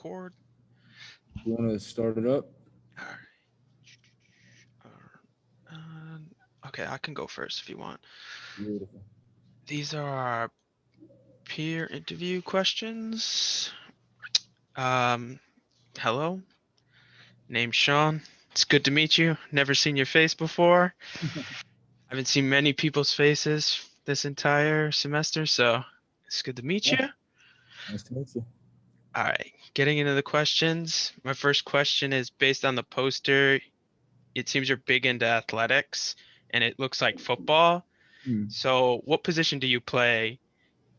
record. You want to start it up? All right. Okay, I can go first if you want. Beautiful. These are our peer interview questions. Um, Hello, name's Sean. It's good to meet you. Never seen your face before. I haven't seen many people's faces this entire semester, so it's good to meet Yeah, you. nice to meet you. All right, getting into the questions. My first question is based on the poster. It seems you're big into athletics, and it looks like football. Hmm. So, what position do you play,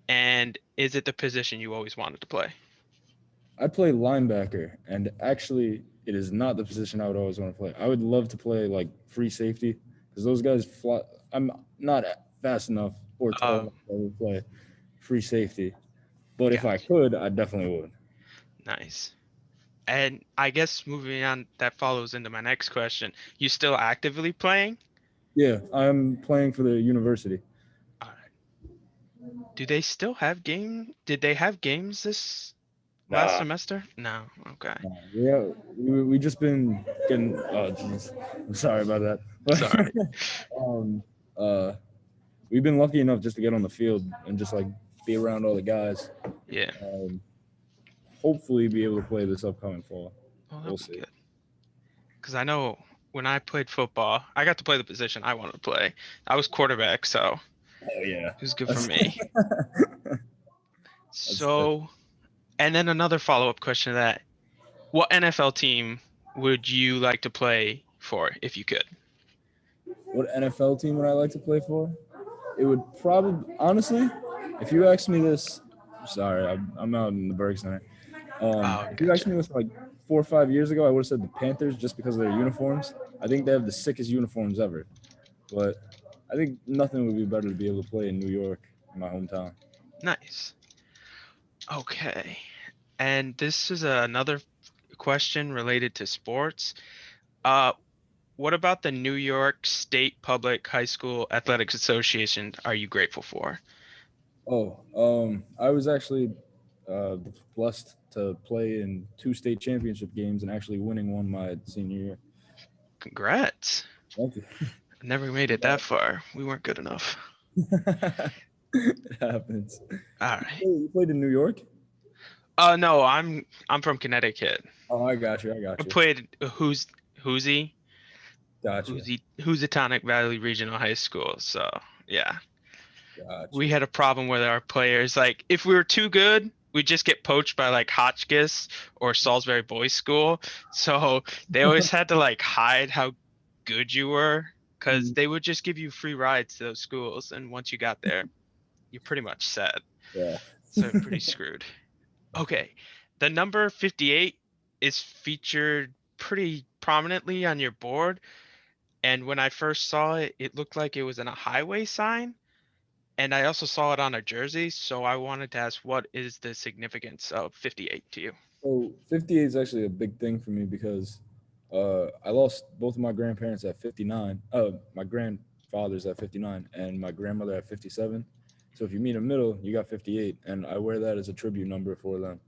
and is it the position you always wanted to play? I play linebacker, and actually, it is not the position I would always want to play. I would love to play like free safety because those guys fly. I'm not fast enough or tall Oh, enough to play free safety, but if I gotcha. could, I definitely would. Nice. And I guess moving on, that follows into my next question. You still actively playing? Yeah, I'm playing for the university. All right. Do they still have game? Did they have games this last Nah, semester? No. Okay. nah. Yeah, we just been getting. Oh, jeez, I'm sorry about that. Sorry. But um, uh, we've been lucky enough just to get on the field and just like be around all the guys. Yeah. Um, hopefully, be able to play this upcoming fall. Well, that'll We'll be see. good. Because I know when I played football, I got to play the position I wanted to play. I was quarterback, so Oh yeah, it was good for that's me. that's sick. So, and then another follow-up question to that. What NFL team would you like to play for if you could? What NFL team would I like to play for? It would probably, honestly, if you asked me this, sorry, I'm out in the Berg Center. Oh, If you asked gotcha. me this like 4 or 5 years ago, I would have said the Panthers just because of their uniforms. I think they have the sickest uniforms ever. But I think nothing would be better to be able to play in New York, in my hometown. Nice. Okay. And this is another question related to sports. Uh, what about the New York State Public High School Athletics Association are you grateful for? Oh, I was actually uh, blessed to play in two state championship games and actually winning one my senior year. Congrats. Thank you. I never made it that far. We weren't good enough. It happens. All right. You played in New York? No, I'm from Connecticut. Oh, I got you. I I got you. played Who's Gotcha. Housatonic Valley Regional High School. So yeah, we Gotcha. had a problem with our players. Like if we were too good, we'd just get poached by like Hotchkiss or Salisbury Boys School. So they always had to like hide how good you were because Mm, they would just give you free rides to those schools, and once you got there, you're pretty much set. yeah. So pretty screwed. Okay, the number 58 is featured pretty prominently on your board. And when I first saw it, it looked like it was in a highway sign. And I also saw it on a jersey. So I wanted to ask, what is the significance of 58 to you? So 58 is actually a big thing for me because I lost both of my grandparents at 59. My grandfather's at 59 and my grandmother at 57. So if you meet in the middle, you got 58, and I wear that as a tribute number for them.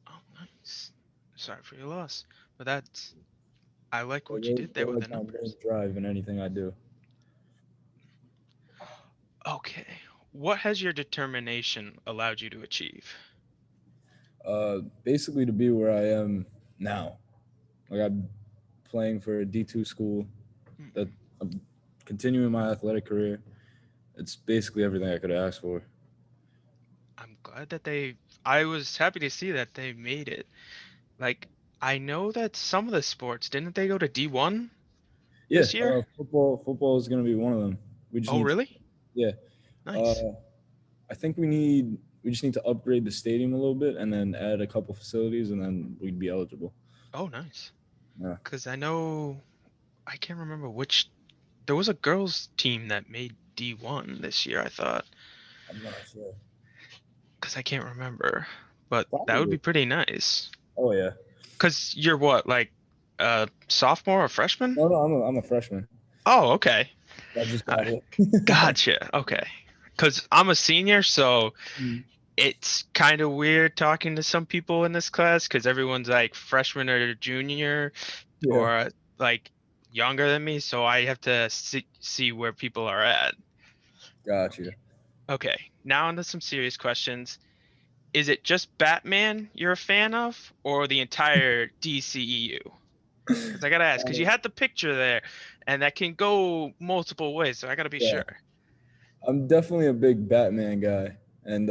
Oh, nice. Sorry for your loss. But I like So what you did there they're with the like my main numbers. drive in anything I do. Okay. What has your determination allowed you to achieve? Basically, to be where I am now. Like I'm playing for a D2 school, Hmm, that I'm continuing my athletic career. It's basically everything I could ask for. I'm glad that I was happy to see that they made it. Like, I know that some of the sports, didn't they go to D1 Yeah, this year? football is going to be one of them. We just Oh, need to, really? yeah. Nice. Uh, I think we just need to upgrade the stadium a little bit and then add a couple facilities, and then we'd be eligible. Oh, nice. Yeah, Because I know, I can't remember which, there was a girls' team that made D1 this year, I thought. I'm not sure. Because I can't remember. But that would Probably. be pretty nice. Oh yeah. Because you're what, like sophomore or freshman? No, no, I'm a freshman. Oh, okay. I just All got right. it. Gotcha. Okay. Because I'm a senior, so Mm. It's kind of weird talking to some people in this class because everyone's like freshman or junior Yeah, or like younger than me, so I have to see where people are at. got you. Okay, now onto some serious questions. Is it just Batman you're a fan of, or the entire DCEU? Because I gotta ask, because you Uh, had the picture there, and that can go multiple ways, so I gotta be yeah, sure. I'm definitely a big Batman guy, and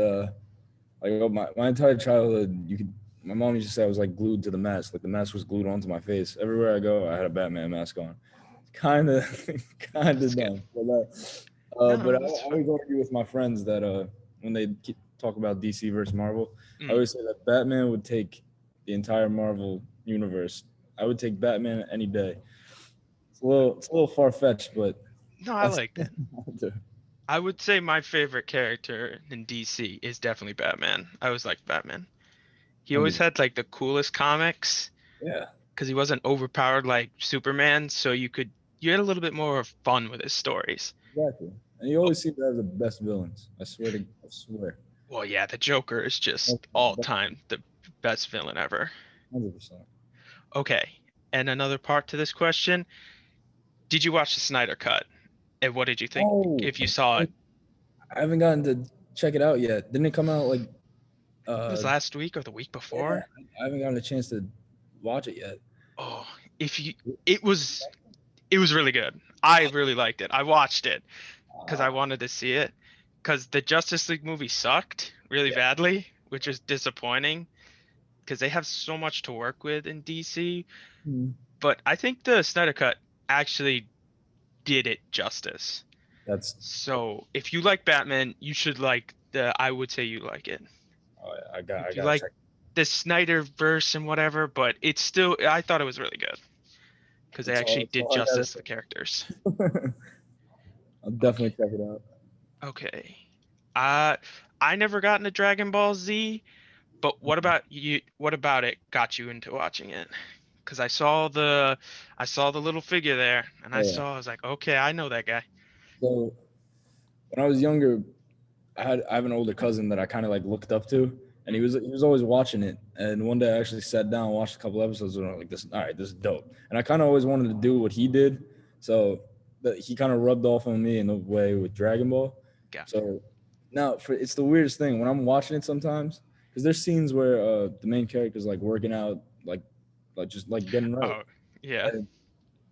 like my entire childhood, you could. My mom used to say I was like glued to the mask. Like the mask was glued onto my face. Everywhere I go, I had a Batman mask on. Kind of, kind That's of good. dumb. But No, I that's fine. always argue with my friends that when they talk about DC versus Marvel, I Mm. always say that Batman would take the entire Marvel universe. I would take Batman any day. It's a little far fetched, but No, I that's like that. the I would say my favorite character in DC is definitely Batman. I always liked Batman. He always 100. had like the coolest comics Yeah, because he wasn't overpowered like Superman, so you had a little bit more fun with his stories. exactly. And you always seem to have the best villains. I swear. Well, yeah, the Joker is just all 100%. time the best villain ever. 100%. Okay, and another part to this question: did you watch the Snyder Cut? And what did you think Oh, if you saw it? I haven't gotten to check it out yet. Didn't it come out like It was uh last week or the week yeah, before. I haven't gotten a chance to watch it yet. Oh, if you, it was really good. I really liked it. I watched it because I wanted to see it because the Justice League movie sucked really Yeah. badly, which is disappointing because they have so much to work with in DC. Mhm. But I think the Snyder Cut actually did it justice. That's So if you like Batman, you should like I would say you like it. oh, yeah, I If you gotta like check. the Snyder verse and whatever, but it's still, I thought it was really good because they actually That's did all I justice to the gotta characters. say. I'll definitely Okay. check it out. Okay. Uh, I never got into Dragon Ball Z, but what about you? What about it got you into watching it? Because I saw the little figure there, and Oh, yeah. I was like, okay, I know that guy. So when I was younger, I have an older cousin that I kind of like looked up to, and he was always watching it. And one day I actually sat down, watched a couple episodes, and I'm like, this all right, this is dope. And I kind of always wanted to do what he did, so that he kind of rubbed off on me in a way with Dragon Ball. Gotcha. So now it's the weirdest thing when I'm watching it sometimes because there's scenes where the main character's like working out, like just like getting right, Oh, yeah, and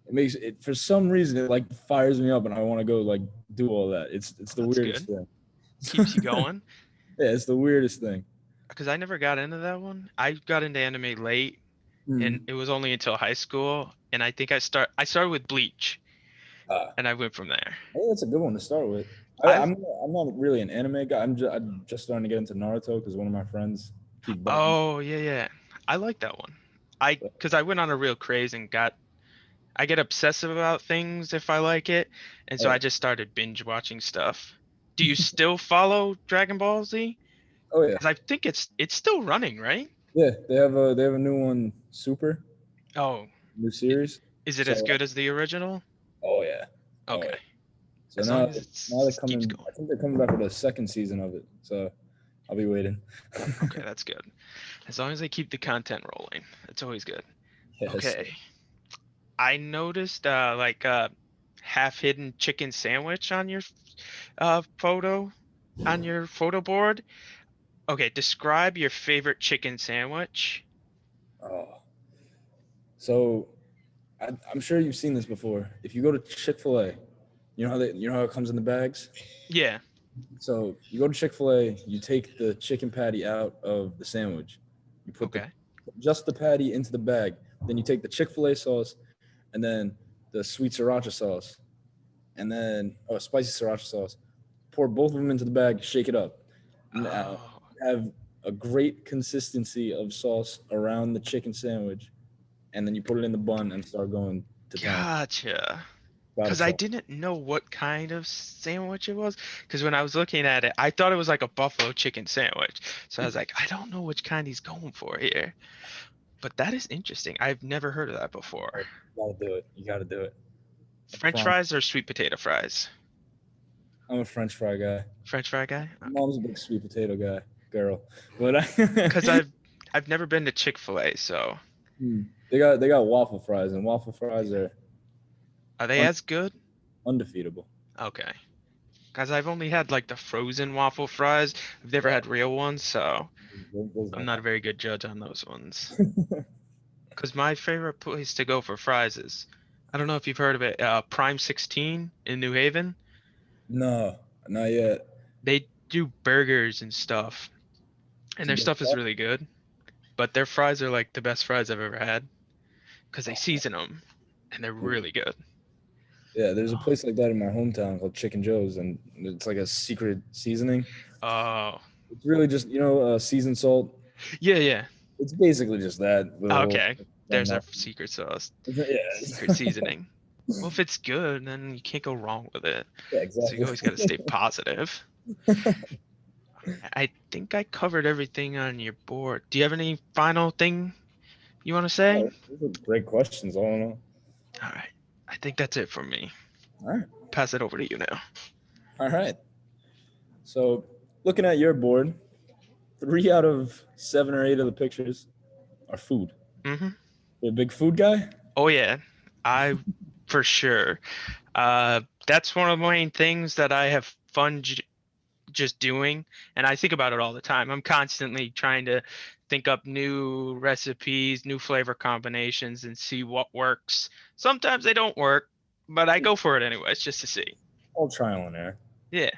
it makes it for some reason it like fires me up, and I want to go like do all that. It's the that's weirdest good. thing. Keeps you going. Yeah, it's the weirdest thing. Because I never got into that one. I got into anime late, and Mm. it was only until high school. And I think I started with Bleach, Uh, and I went from there. I think that's a good one to start with. I I'm not really an anime guy. I'm just starting to get into Naruto because one of my friends keep bugging. Oh yeah, yeah. I like that one. Because I went on a real craze and I get obsessive about things if I like it, and so Yeah. I just started binge watching stuff. Do you still follow Dragon Ball Z? Oh yeah, Because I think it's still running, right? yeah. They have a new one, Super, Oh, new i- series. is it as So good as the original? oh yeah, oh yeah. Okay, So as long as now they're keeps coming. going. I think they're coming back with a second season of it. So I'll be waiting. Okay, that's good. As long as they keep the content rolling, it's always good. Yes. Okay, I noticed like a half hidden chicken sandwich on your photo on your photo board. Okay, describe your favorite chicken sandwich. Oh, so I'm sure you've seen this before. If you go to Chick-fil-A, you know how it comes in the bags. Yeah. So you go to Chick-fil-A, you take the chicken patty out of the sandwich, you put the Okay. just the patty into the bag. Then you take the Chick-fil-A sauce, and then the sweet sriracha sauce, and then spicy sriracha sauce. Pour both of them into the bag, shake it up. Now Oh, have a great consistency of sauce around the chicken sandwich, and then you put it in the bun and start going to town. gotcha. Gotta Because I try. didn't know what kind of sandwich it was. Because when I was looking at it, I thought it was like a buffalo chicken sandwich. So I was like, I don't know which kind he's going for here. But that is interesting. I've never heard of that before. You gotta do it. You gotta do it. I French promise. fries or sweet potato fries? I'm a French fry guy. French fry guy? My mom's a big sweet potato guy. girl. But Cause I've never been to Chick-fil-A, so they got waffle fries, and waffle fries are are they un- as good? undefeatable. Okay. Cause I've only had like the frozen waffle fries. I've never Yeah, had real ones, so those I'm don't not a count. very good judge on those ones. Cause my favorite place to go for fries is, I don't know if you've heard of it, Prime 16 in New Haven. No, not yet. They do burgers and stuff, and It's a their big stuff is really good. But their fries are like the best fries I've ever had because they season them, and they're really good. Yeah, there's a place like that in my hometown called Chicken Joe's, and it's like a secret seasoning. Oh, It's really just seasoned salt. yeah, yeah. It's basically just that with a whole Okay, done there's our nothing. secret sauce, secret Yeah, seasoning. Well, if it's good, then you can't go wrong with it. yeah, So you exactly. always got to stay positive. I think I covered everything on your board. Do you have any final thing you want to say? Oh, those are great questions. I don't know. All right. I think that's it for me. All right, Pass it over to you now. all right. So, looking at your board, 3 out of 7 or 8 of the pictures are food. Hmm. You a big food guy? Oh yeah, I for sure. That's one of the main things that I have fun just doing, and I think about it all the time. I'm constantly trying to think up new recipes, new flavor combinations, and see what works. Sometimes they don't work, but I go for it anyways, just to see. All trial and error. Yeah.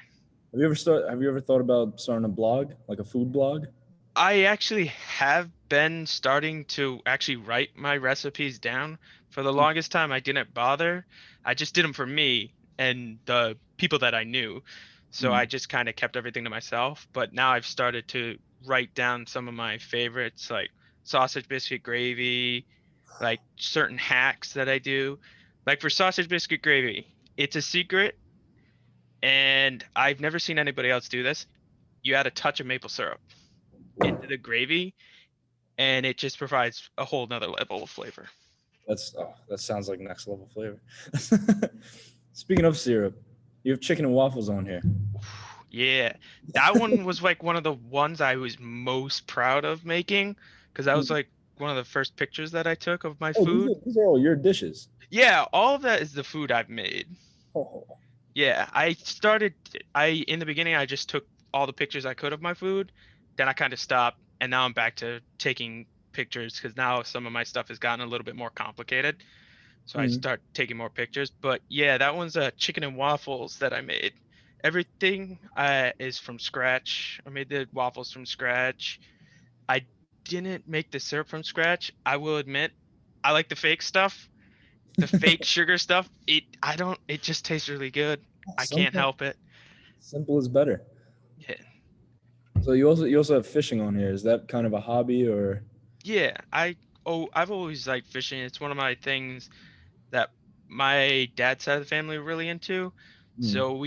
Have you ever thought about starting a blog, like a food blog? I actually have been starting to actually write my recipes down. For the longest time, I didn't bother. I just did them for me and the people that I knew. So Mm. I just kind of kept everything to myself. But now I've started to write down some of my favorites, like sausage biscuit gravy, like certain hacks that I do. Like for sausage biscuit gravy, it's a secret, and I've never seen anybody else do this. You add a touch of maple syrup into the gravy, and it just provides a whole nother level of flavor. That sounds like next level flavor. Speaking of syrup, you have chicken and waffles on here. Yeah, that one was like one of the ones I was most proud of making because that was Mm. like one of the first pictures that I took of my Oh, food. these are all your dishes. Yeah, all of that is the food I've made. Oh, Yeah, I in the beginning I just took all the pictures I could of my food, then I kind of stopped, and now I'm back to taking pictures because now some of my stuff has gotten a little bit more complicated. So I mm. start taking more pictures. But yeah, that one's chicken and waffles that I made. Everything is from scratch. I made the waffles from scratch. I didn't make the syrup from scratch. I will admit, I like the fake stuff, the fake sugar stuff. It just tastes really good. I can't Simple, help it. simple is better. Yeah. So you also have fishing on here. Is that kind of a hobby or? Yeah, I've always liked fishing. It's one of my things that my dad's side of the family are really into. Mm. So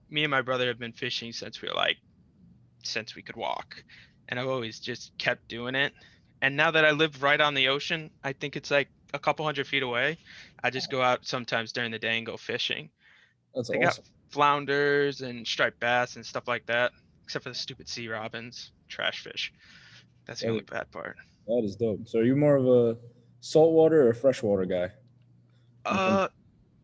me and my brother have been fishing since we could walk. And I've always just kept doing it. And now that I live right on the ocean, I think it's like a couple 100 feet away. I just go out sometimes during the day and go fishing. That's They got awesome. flounders and striped bass and stuff like that, except for the stupid sea robins, trash fish. That's the That only is, bad part. that is dope. So are you more of a saltwater or freshwater guy when it comes? Uh,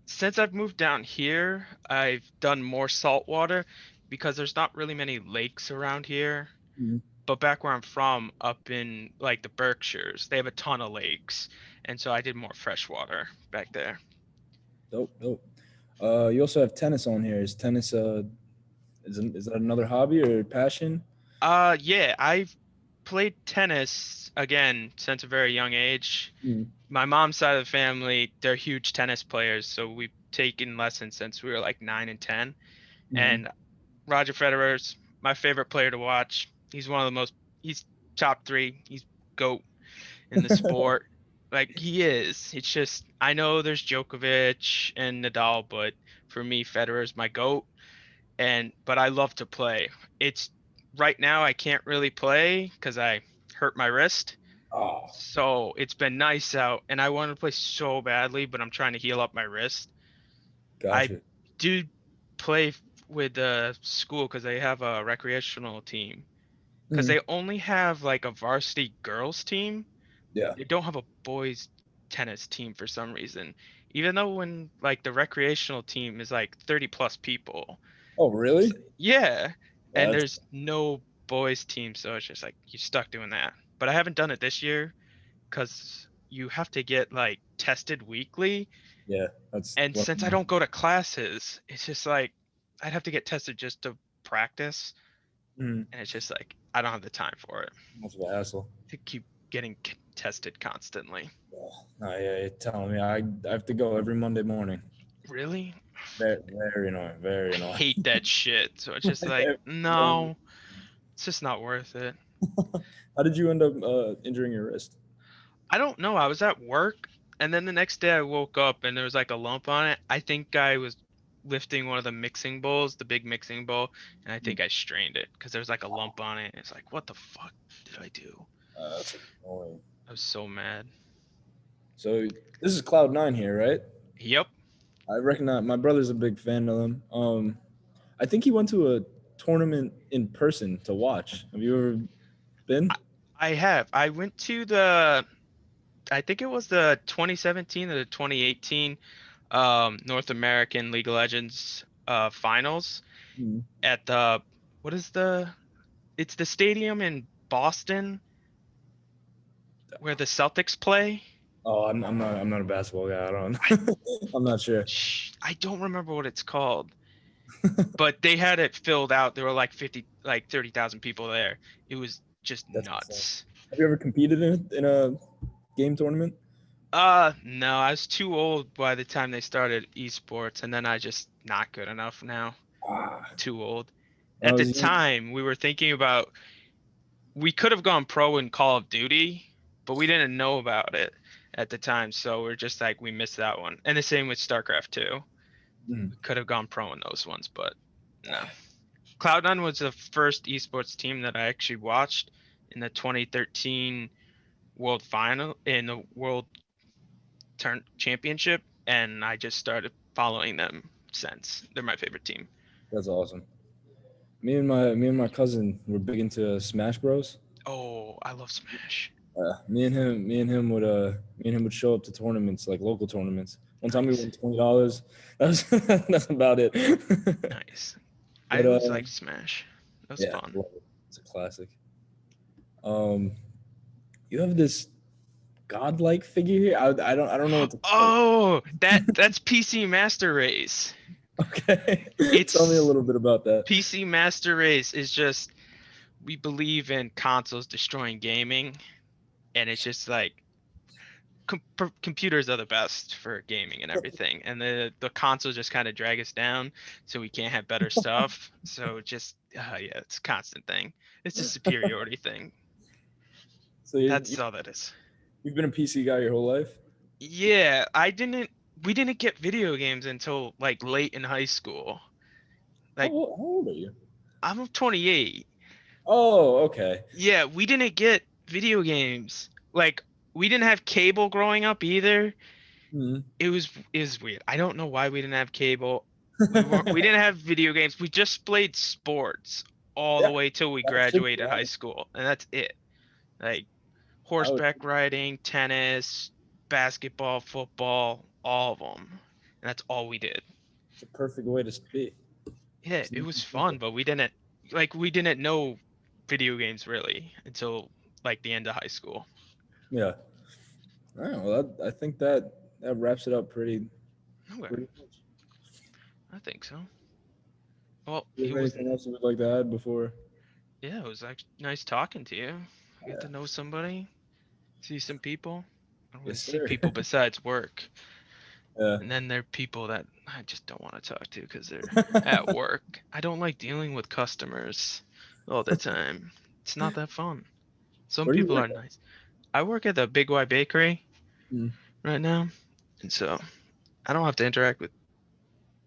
since I've moved down here, I've done more saltwater because there's not really many lakes around here. Mm. But back where I'm from, up in like the Berkshires, they have a ton of lakes, and so I did more freshwater back there. Dope, dope. You also have tennis on here. Is tennis is that another hobby or passion? Yeah, I've played tennis again since a very young age. Mm. My mom's side of the family, they're huge tennis players, so we've taken lessons since we were like 9 and 10. Mm. And Roger Federer's my favorite player to watch. He's top three. He's GOAT in the sport. Like he is. It's just I know there's Djokovic and Nadal, but for me, Federer's my GOAT. But I love to play. It's right now I can't really play because I hurt my wrist. Oh, So it's been nice out, and I want to play so badly, but I'm trying to heal up my wrist. I gotcha. do play with the school because they have a recreational team, because Mhm. they only have like a varsity girls team. Yeah. They don't have a boys tennis team for some reason. Even though when like the recreational team is like 30 plus people. Oh, It's, really? yeah. And That's there's no boys team, so it's just like you're stuck doing that. But I haven't done it this year because you have to get like tested weekly. yeah. That's And what since I don't go to classes, it's just like I'd have to get tested just to practice. Mhm. And it's just like I don't have the time for it Much of a hassle. to keep getting tested constantly. No, yeah, you're telling me I have to go every Monday morning. Really? Very, very annoying. Very I annoying. hate that shit. So it's just like, Every Monday. no, it's just not worth it. How did you end up injuring your wrist? I don't know. I was at work and then the next day I woke up and there was like a lump on it. I think I was lifting one of the mixing bowls, the big mixing bowl, and I Mm. think I strained it because there was like a lump on it. It's like, what the fuck did I do? That's annoying. I was so mad. So this is Cloud9 here, right? Yep. I recognize my brother's a big fan of them. I think he went to a tournament in person to watch. Have you ever been? I, I have. I went to I think it was the 2017 or the 2018 North American League of Legends finals Mhm. at the what is the it's the stadium in Boston where the Celtics play. Oh, I'm not a basketball guy. I don't. I I'm not sure. I don't remember what it's called, but they had it filled out. There were like 50 like 30,000 people there. It was just That's insane. nuts. Have you ever competed in a game tournament? No, I was too old by the time they started esports, and then I just not good enough now. Ah, Too old. when I At the was young. time, we were thinking about we could have gone pro in Call of Duty, but we didn't know about it at the time, so we're just like we missed that one. And the same with StarCraft 2. Mm. We could have gone pro in those ones, but no. Cloud9 was the first esports team that I actually watched in the 2013 World Final in the World Turn Championship, and I just started following them since. They're my favorite team. That's awesome. Me and my cousin were big into Smash Bros. Oh, I love Smash. Me and him would show up to tournaments, like local tournaments. One time we Nice. won $20. That's about it. Nice. I But always liked Smash. That was yeah, fun. love it. It's a classic. Um, you have this godlike figure here. I don't know what to call it. Oh, that's PC Master Race. Okay, tell me a It's little bit about that. PC Master Race is just we believe in consoles destroying gaming, and it's just like computers are the best for gaming and everything, and the consoles just kind of drag us down, so we can't have better stuff. So just yeah, it's a constant thing. It's a superiority thing. So you, That's you all that is. you've been a PC guy your whole life? Yeah, I didn't. We didn't get video games until like late in high school. Like How old are you? I'm 28. Oh, okay. Yeah, we didn't get video games. Like we didn't have cable growing up either. Mhm. It was weird. I don't know why we didn't have cable. We didn't have video games. We just played sports all the Yeah, way till we that should be graduated high honest. school, and that's it. Like I would, horseback riding, tennis, basketball, football, all of them. And that's all we did. it's a perfect way to be. Yeah, Just it meeting was fun, people. but we didn't know video games really until like the end of high school. Yeah. All right. Well, I think that wraps it up Okay, pretty much. I think so. Well, Do you it have was anything else you would like to add before? yeah, it was actually nice talking to you. I get to know somebody, see some people. I don't really Yes, see sir. people besides work. Yeah. And then there are people that I just don't want to talk to because they're at work. I don't like dealing with customers all the time. It's not that fun. Some Where do you people work are nice. I work at the Big Y Bakery at? Mm. right now, and so I don't have to interact with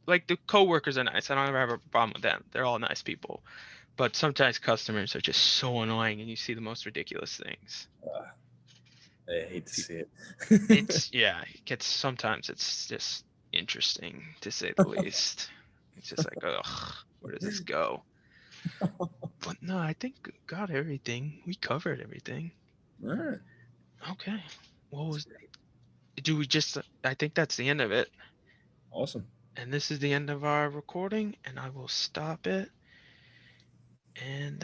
like the coworkers are nice. I don't ever have a problem with them. They're all nice people. But sometimes customers are just so annoying and you see the most ridiculous things. I hate to see it. It's yeah, it gets sometimes it's just interesting to say the least. It's just like, ugh, where does this go? But no, I think we got everything. We covered everything. All right. Okay. What was? Do we just? I think that's the end of it. Awesome. And this is the end of our recording, and I will stop it. And